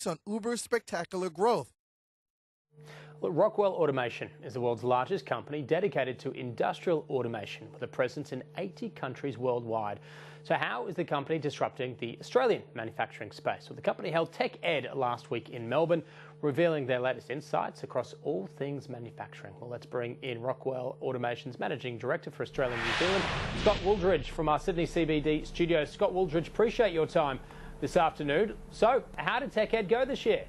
on Uber's spectacular growth. Well, Rockwell Automation is the world's largest company dedicated to industrial automation with a presence in 80 countries worldwide. So how is the company disrupting the Australian manufacturing space? Well, the company held Tech Ed last week in Melbourne, revealing their latest insights across all things manufacturing. Well, let's bring in Rockwell Automation's Managing Director for Australia and New Zealand, Scott Wooldridge, from our Sydney CBD studios. Scott Wooldridge, appreciate your time this afternoon. So how did Tech Ed go this year?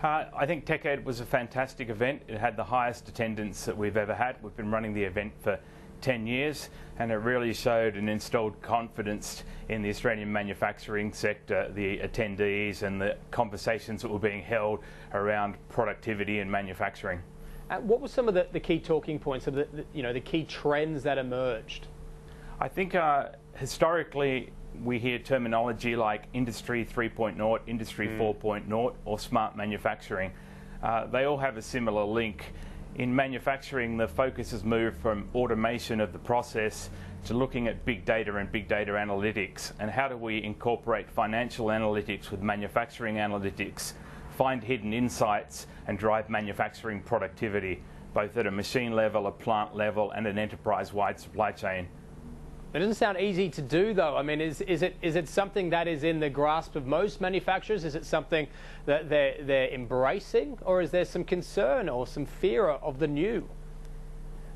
I think Tech Ed was a fantastic event. It had the highest attendance that we've ever had. We've been running the event for 10 years, and it really showed and installed confidence in the Australian manufacturing sector, the attendees and the conversations that were being held around productivity and manufacturing. What were some of the key talking points, of the key trends that emerged? I think historically we hear terminology like Industry 3.0, Industry 4.0 or smart manufacturing. They all have a similar link. In manufacturing, the focus has moved from automation of the process to looking at big data and big data analytics, and how do we incorporate financial analytics with manufacturing analytics, find hidden insights and drive manufacturing productivity, both at a machine level, a plant level and an enterprise-wide supply chain. It doesn't sound easy to do, though. I mean, is it something that is in the grasp of most manufacturers? Is it something that they're embracing, or is there some concern or some fear of the new?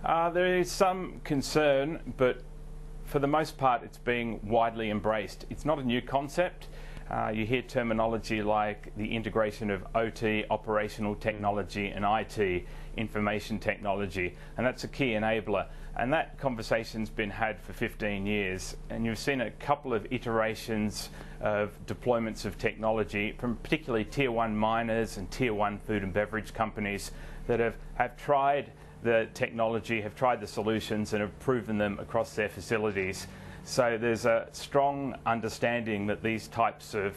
There is some concern, but for the most part, it's being widely embraced. It's not a new concept. You hear terminology like the integration of OT, operational technology, and IT, information technology, and that's a key enabler. And that conversation's been had for 15 years, and you've seen a couple of iterations of deployments of technology from particularly Tier 1 miners and Tier 1 food and beverage companies that have tried the technology, have tried the solutions and have proven them across their facilities. So there's a strong understanding that these types of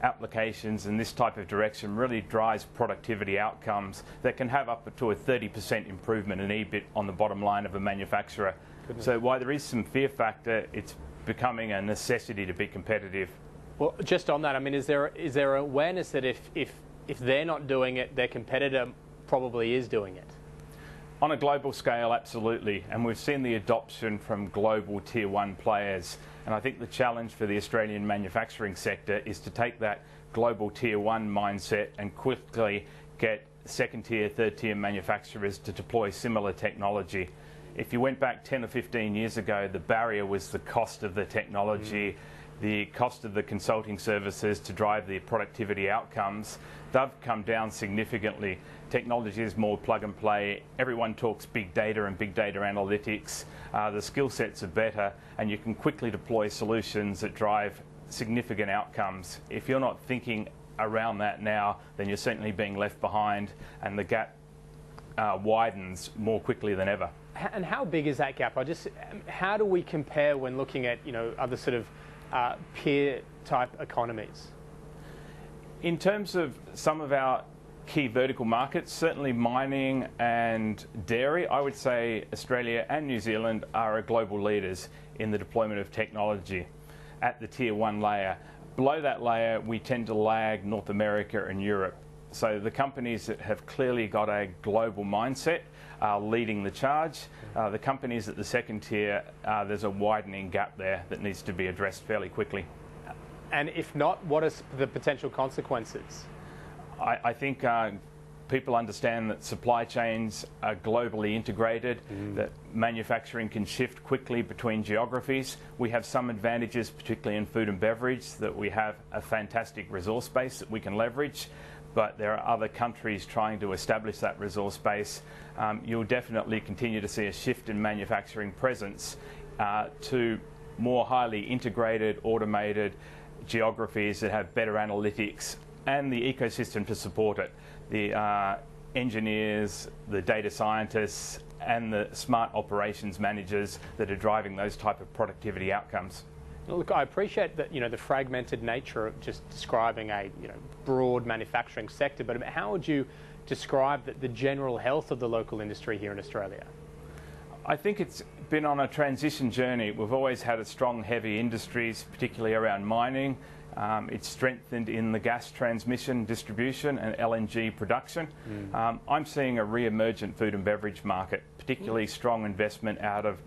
applications and this type of direction really drives productivity outcomes that can have up to a 30% improvement in EBIT on the bottom line of a manufacturer. Goodness. So while there is some fear factor, it's becoming a necessity to be competitive. Well, just on that, I mean, is there awareness that if they're not doing it, their competitor probably is doing it? On a global scale, absolutely, and we've seen the adoption from global Tier 1 players, and I think the challenge for the Australian manufacturing sector is to take that global Tier 1 mindset and quickly get second tier, third tier manufacturers to deploy similar technology. If you went back 10 or 15 years ago, the barrier was the cost of the technology, the cost of the consulting services to drive the productivity outcomes. They've come down significantly. Technology is more plug and play. Everyone talks big data and big data analytics. The skill sets are better, and you can quickly deploy solutions that drive significant outcomes. If you're not thinking around that now, then you're certainly being left behind, and the gap widens more quickly than ever. And how big is that gap? How do we compare when looking at other sort of peer-type economies? In terms of some of our key vertical markets, certainly mining and dairy, I would say Australia and New Zealand are global leaders in the deployment of technology at the Tier 1 layer. Below that layer, we tend to lag North America and Europe. So the companies that have clearly got a global mindset are leading the charge. The companies at the second tier, there's a widening gap there that needs to be addressed fairly quickly. And if not, what are the potential consequences? I think people understand that supply chains are globally integrated, that manufacturing can shift quickly between geographies. We have some advantages, particularly in food and beverage, that we have a fantastic resource base that we can leverage, but there are other countries trying to establish that resource base. You'll definitely continue to see a shift in manufacturing presence to more highly integrated, automated geographies that have better analytics and the ecosystem to support it. The engineers, the data scientists and the smart operations managers that are driving those type of productivity outcomes. Look, I appreciate that the fragmented nature of just describing a broad manufacturing sector, but how would you describe the general health of the local industry here in Australia? I think it's been on a transition journey. We've always had a strong heavy industries, particularly around mining. It's strengthened in the gas transmission, distribution and LNG production. I'm seeing a re-emergent food and beverage market, particularly strong investment out of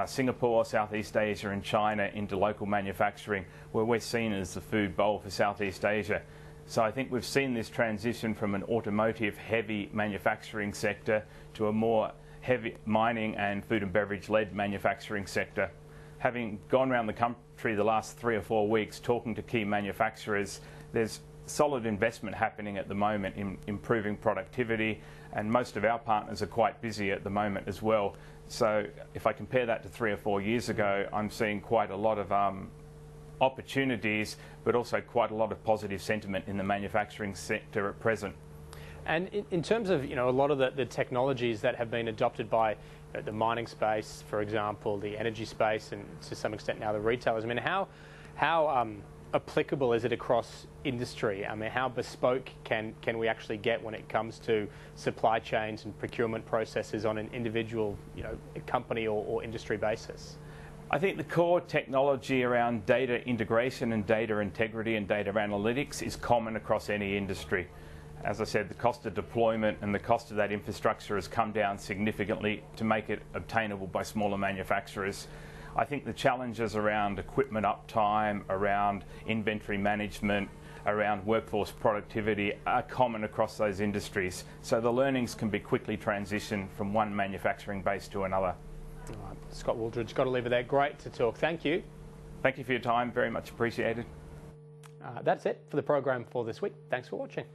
Singapore, Southeast Asia and China into local manufacturing, where we're seen as the food bowl for Southeast Asia. So I think we've seen this transition from an automotive heavy manufacturing sector to a more heavy mining and food and beverage led manufacturing sector. Having gone around the country the last 3 or 4 weeks talking to key manufacturers, there's solid investment happening at the moment in improving productivity, and most of our partners are quite busy at the moment as well. So if I compare that to 3 or 4 years ago, I'm seeing quite a lot of opportunities, but also quite a lot of positive sentiment in the manufacturing sector at present. And in terms of, a lot of the technologies that have been adopted by the mining space, for example, the energy space, and to some extent now the retailers, I mean, how applicable is it across industry? I mean, how bespoke can we actually get when it comes to supply chains and procurement processes on an individual, company or industry basis? I think the core technology around data integration and data integrity and data analytics is common across any industry. As I said, the cost of deployment and the cost of that infrastructure has come down significantly to make it obtainable by smaller manufacturers. I think the challenges around equipment uptime, around inventory management, around workforce productivity are common across those industries. So the learnings can be quickly transitioned from one manufacturing base to another. All right. Scott Wooldridge, got to leave it there. Great to talk. Thank you. Thank you for your time. Very much appreciated. That's it for the program for this week. Thanks for watching.